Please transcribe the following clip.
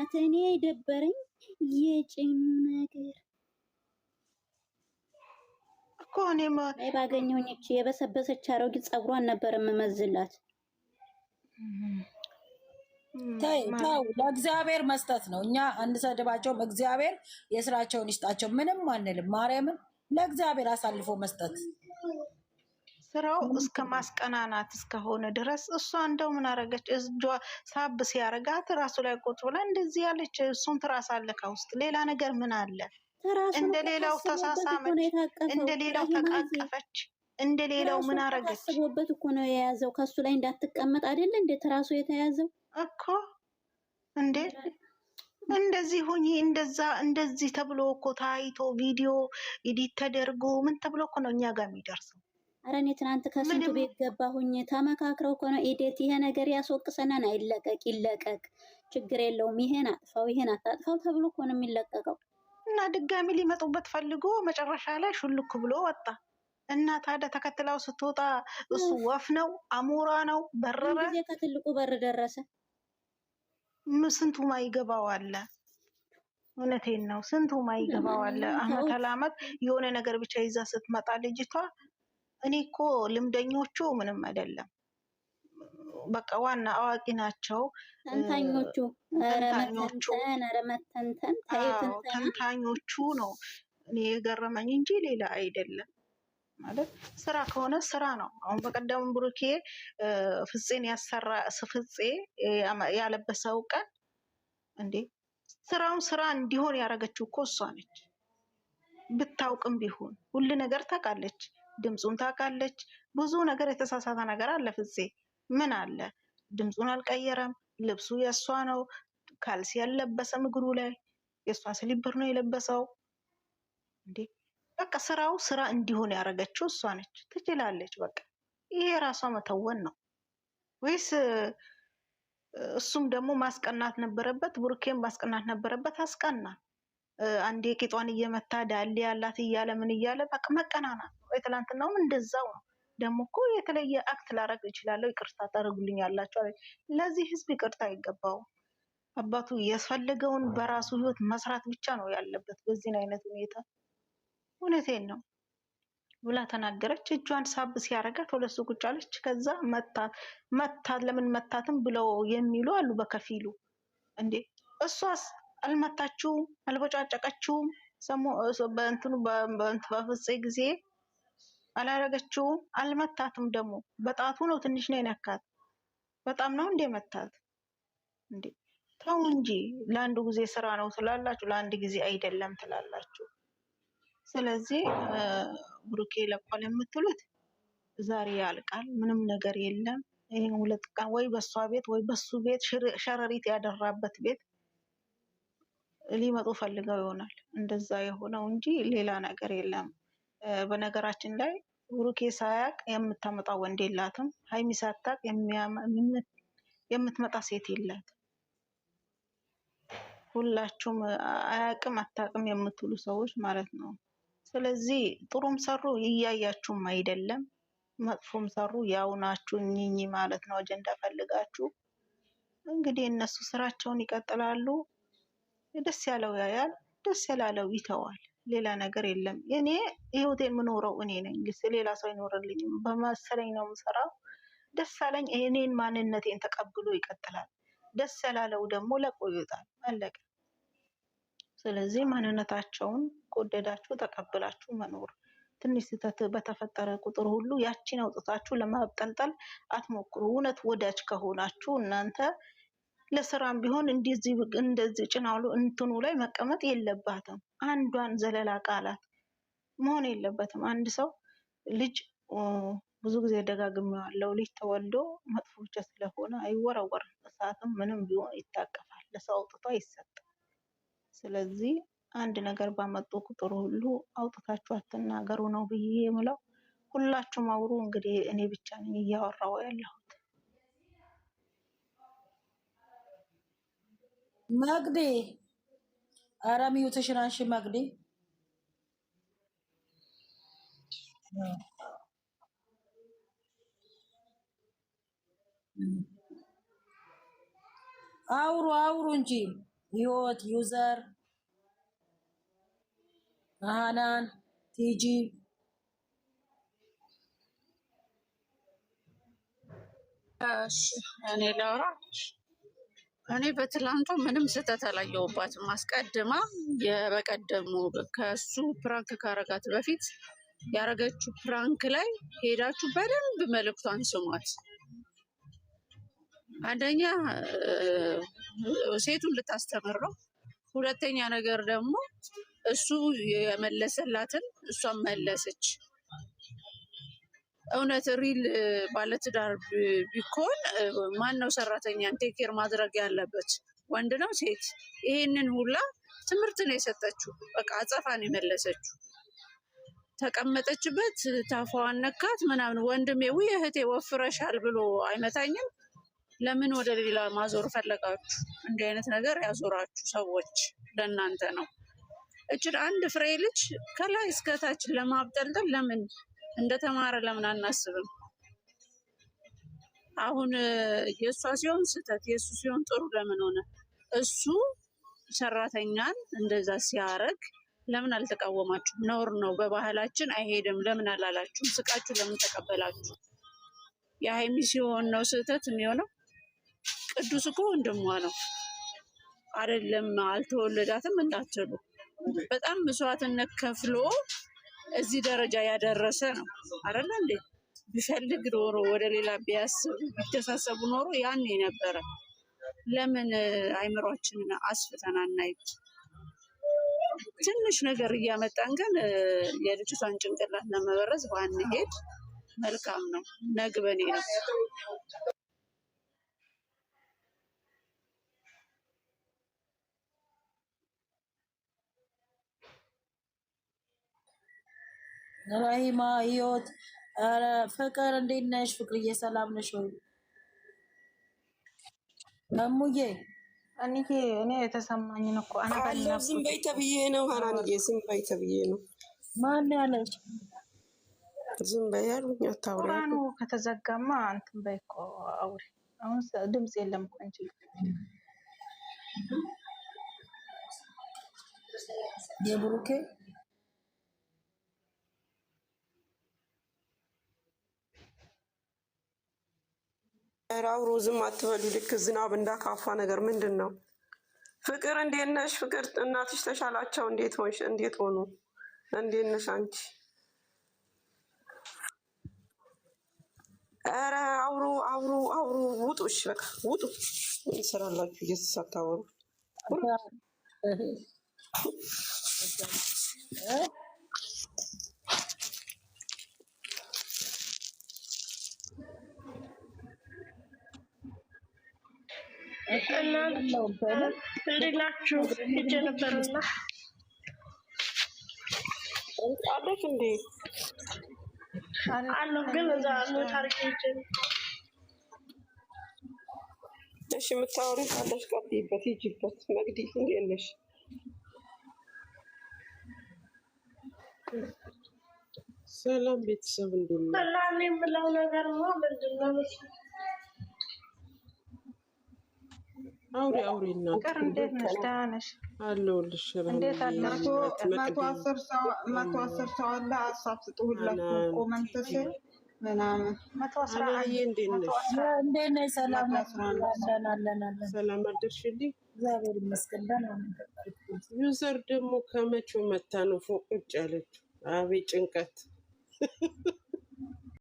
እውነት እኔ የደበረኝ የጭኑ ነገር እኮ እኔም ባገኘሁኝ እቺ የበሰበሰች አሮጊት ጸጉሯን ነበር የምመዝላት። ታው ለእግዚአብሔር መስጠት ነው። እኛ አንሰድባቸውም። እግዚአብሔር የስራቸውን ይስጣቸው። ምንም አንልም። ማርያምን ለእግዚአብሔር አሳልፎ መስጠት ስራው እስከ ማስቀናናት እስከሆነ ድረስ እሷ እንደው ምን አረገች? እጇ ሳብ ሲያረጋት ራሱ ላይ ቁጭ ብላ እንደዚህ ያለች እሱን ትራሳለካ ውስጥ ሌላ ነገር ምን አለ? እንደሌላው ተሳሳመች፣ እንደሌላው ተቃቀፈች፣ እንደሌላው ምን አረገች? ታስቦበት እኮ ነው የያዘው። ከሱ ላይ እንዳትቀመጥ አይደል እንደ ተራሱ የተያዘው እኮ እንዴ እንደዚህ ሁኚ እንደዚህ ተብሎ እኮ ታይቶ ቪዲዮ ኤዲት ተደርጎ ምን ተብሎ እኮ ነው እኛ ጋር የሚደርሰው? አረ እኔ ትናንት ከስንቱ ቤት ገባሁኝ። ተመካክረው እኮ ነው ኤዲት ይሄ ነገር ያስወቅሰናል፣ አይለቀቅ ይለቀቅ፣ ችግር የለውም፣ ይሄን አጥፋው፣ ይሄን አታጥፋው ተብሎ እኮ ነው የሚለቀቀው። እና ድጋሚ ሊመጡበት ፈልጎ መጨረሻ ላይ ሹልክ ብሎ ወጣ። እና ታዲያ ተከትላው ስትወጣ እሱ ወፍ ነው አሞራ ነው በረረ። ጊዜ ከትልቁ በር ደረሰ። ስንቱ ማይገባው አለ። እውነቴን ነው። ስንቱ ማይገባው አለ። አመት አላመት የሆነ ነገር ብቻ ይዛ ስትመጣ ልጅቷ እኔ እኮ ልምደኞቹ ምንም አይደለም፣ በቃ ዋና አዋቂ ናቸው ተንታኞቹ ነው እኔ የገረመኝ እንጂ ሌላ አይደለም። ማለት ስራ ከሆነ ስራ ነው። አሁን በቀደም ብሩኬ ፍፄን ያሰራ ፍፄ ያለበሰው ቀን እንዴ ስራውን ስራ እንዲሆን ያደረገችው እኮ እሷ ነች። ብታውቅም ቢሆን ሁሉ ነገር ታውቃለች፣ ድምፁን ታውቃለች። ብዙ ነገር የተሳሳተ ነገር አለ። ፍፄ ምን አለ ድምፁን አልቀየረም። ልብሱ የእሷ ነው። ካልሲ ያለበሰም እግሩ ላይ የእሷ ስሊፐር ነው የለበሰው። እንዴ በቃ ስራው ስራ እንዲሆን ያደረገችው እሷ ነች። ትችላለች። በቃ ይሄ ራሷ መተወን ነው ወይስ? እሱም ደግሞ ማስቀናት ነበረበት፣ ብሩኬም ማስቀናት ነበረበት። አስቀና። አንዴ ቂጧን እየመታ ዳሌ ያላት እያለ ምን እያለ በቃ መቀናናት ነው። የትላንትናውም እንደዛው ነው። ደግሞ እኮ የተለየ አክት ላረግ እችላለሁ፣ ይቅርታ ታደርጉልኛላችሁ። ለዚህ ህዝብ ይቅርታ አይገባውም። አባቱ የፈለገውን በራሱ ህይወት መስራት ብቻ ነው ያለበት በዚህ አይነት ሁኔታ። እውነቴን ነው ብላ ተናገረች። እጇን ሳብ ሲያረጋት ወለሱ ቁጭ አለች። ከዛ መታት ለምን መታትም ብለው የሚሉ አሉ በከፊሉ። እንዴ እሷስ አልመታችውም፣ አልቦጫጨቀችውም። በእንትኑ በፍፄ ጊዜ አላረገችውም፣ አልመታትም። ደግሞ በጣቱ ነው ትንሽ ነው የነካት። በጣም ነው እንደ መታት። እንዴ ተው እንጂ። ለአንዱ ጊዜ ስራ ነው ትላላችሁ፣ ለአንድ ጊዜ አይደለም ትላላችሁ። ስለዚህ ብሩኬ ለቋል የምትሉት ዛሬ ያልቃል፣ ምንም ነገር የለም። ይሄን 2 ቀን ወይ በሷ ቤት ወይ በሱ ቤት ሸረሪት ያደራበት ቤት ሊመጡ ፈልገው ይሆናል እንደዛ የሆነው እንጂ ሌላ ነገር የለም። በነገራችን ላይ ብሩኬ ሳያቅ የምታመጣው ወንድ የላትም። ሃይሚ ሳታቅ የምትመጣ ሴት የላት። ሁላችሁም አያቅም አታቅም የምትሉ ሰዎች ማለት ነው። ስለዚህ ጥሩም ሰሩ እያያችሁም አይደለም፣ መጥፎም ሰሩ ያው ናችሁ እኚኝ ማለት ነው። አጀንዳ ፈልጋችሁ እንግዲህ እነሱ ስራቸውን ይቀጥላሉ። ደስ ያለው ያያል፣ ደስ ያላለው ይተዋል። ሌላ ነገር የለም። እኔ ህይወቴ የምኖረው እኔ ነኝ። ሌላ ሰው አይኖርልኝም። በመሰለኝ ነው የምሰራው። ደስ ያለኝ እኔን ማንነቴን ተቀብሎ ይቀጥላል። ደስ ያላለው ደግሞ ለቆ ይወጣል። አለቀ። ስለዚህ ማንነታቸውን ከወደዳችሁ ተቀብላችሁ መኖር። ትንሽ ስህተት በተፈጠረ ቁጥር ሁሉ ያቺን አውጥታችሁ ለማብጠልጠል አትሞክሩ። እውነት ወዳጅ ከሆናችሁ እናንተ ለስራም ቢሆን እንደዚህ ጭናሉ እንትኑ ላይ መቀመጥ የለባትም። አንዷን ዘለላ ቃላት መሆን የለበትም። አንድ ሰው ልጅ ብዙ ጊዜ ደጋግሜዋለሁ፣ ልጅ ተወልዶ መጥፎ ብቻ ስለሆነ አይወረወርም። እሳትም ምንም ቢሆን ይታቀፋል፣ ለሰው አውጥቶ አይሰጥም። ስለዚህ አንድ ነገር ባመጡ ቁጥር ሁሉ አውጥታችሁ አትናገሩ ነው ብዬ የምለው። ሁላችሁም አውሩ። እንግዲህ እኔ ብቻ ነኝ እያወራሁ ያለሁት። መግዲ ኧረ ሚውትሽን አንሺ መግዲ። አውሩ እንጂ ህይወት፣ ዩዘር፣ ሃናን፣ ቲጂ እኔ ላውራ። እኔ በትላንቱ ምንም ስህተት አላየሁባትም። አስቀድማ የበቀደሙ ከሱ ፕራንክ ካረጋት በፊት ያረገችው ፕራንክ ላይ ሄዳችሁ በደንብ መልእክቷን ስሟት። አንደኛ ሴቱን ልታስተምር ነው። ሁለተኛ ነገር ደግሞ እሱ የመለሰላትን እሷን መለሰች። እውነት ሪል ባለትዳር ቢኮን ማን ነው ሰራተኛን ቴኬር ማድረግ ያለበት? ወንድ ነው ሴት? ይሄንን ሁላ ትምህርት ነው የሰጠችው። በቃ አጸፋን የመለሰችው። ተቀመጠችበት፣ ታፋዋን ነካት ምናምን። ወንድሜ ውይ እህቴ ወፍረሻል ብሎ አይመታኝም? ለምን ወደ ሌላ ማዞር ፈለጋችሁ? እንዲህ አይነት ነገር ያዞራችሁ ሰዎች ለእናንተ ነው። እችን አንድ ፍሬ ልጅ ከላይ እስከታች ለማብጠልጠል ለምን እንደተማረ ለምን አናስብም? አሁን የእሷ ሲሆን ስህተት የእሱ ሲሆን ጥሩ ለምን ሆነ? እሱ ሰራተኛን እንደዛ ሲያረግ ለምን አልተቃወማችሁም? ነውር ነው፣ በባህላችን አይሄድም ለምን አላላችሁም? ስቃችሁ ለምን ተቀበላችሁ? የሀይሚ ሲሆን ነው ስህተት የሚሆነው። ቅዱስ እኮ ወንድሟ ነው አይደለም? አልተወለዳትም እንዳትሉ። በጣም መስዋዕትነት ከፍሎ እዚህ ደረጃ ያደረሰ ነው አይደለ እንዴ? ቢፈልግ ኖሮ ወደ ሌላ ቢያስብ ቢተሳሰቡ ኖሮ ያኔ ነበረ። ለምን አይምሯችንን አስፍተን አናይም? ትንሽ ነገር እያመጣን ግን የልጅቷን ጭንቅላት ለመበረዝ ባንሄድ መልካም ነው። ነግበኔ ነው። ራሂማ፣ ህይወት፣ ፍቅር እንዴት ነሽ? ፍቅርዬ ሰላም ነሽ ወይ? እሙዬ እኔ የተሰማኝን እኮ አለው። ዝም በይ ተብዬ ነው ሀናንዬ፣ ዝም በይ ተብዬ ነው። ማን ያለች? ዝም በይ ያሉኝ። አታውሪ። ቁርአኑ ከተዘጋማ እንትን በይ እኮ አውሪ። አሁን ድምፅ የለም እኮ እንጂ የብሩኬ ራው ሮዝም አትበሉ። ልክ ዝናብ እንዳካፋ ነገር ምንድን ነው? ፍቅር እንዴት ነሽ? ፍቅር እናትሽ ተሻላቸው? እንዴት ሆንሽ? እንዴት ሆኑ? እንዴት ነሽ አንቺ? ኧረ አውሩ አውሩ አውሩ። ውጡ። እሺ በቃ ውጡ። እንሰራላችሁ እየተሳታወሩ እንዴላችሁ ሄጄ ነበርና አለሽ እንዴ? አለሁ ግን እዛ ነው ታሪክ ሄጄ። እሺ የምታወሪ ካለሽ ቀጥይበት፣ ሂጂበት። መግዲ እንዴት ነሽ? ሰላም ቤተሰብ እንዴት ነው? ሰላም የምለው ነገር ነው ምንድን ነው? አውሪ አውሪ። እና ፍቅር እንዴት ነሽ? ደህና ነሽ? አለሁልሽ። እንዴት አላችሁ? 110 ሰው አለ። ሀሳብ ስጡ ሁላችሁ። ኮመንት ስር ምናምን 111 እንዴት ነሽ? እንዴት ነሽ? ሰላም አለን። ሰላም አደርሽልኝ? እግዚአብሔር ይመስገን ደህና ነን። ዩዘር ደግሞ ከመቼው መታ ነው ፎቅ ቁጭ ያለችው? አቤት ጭንቀት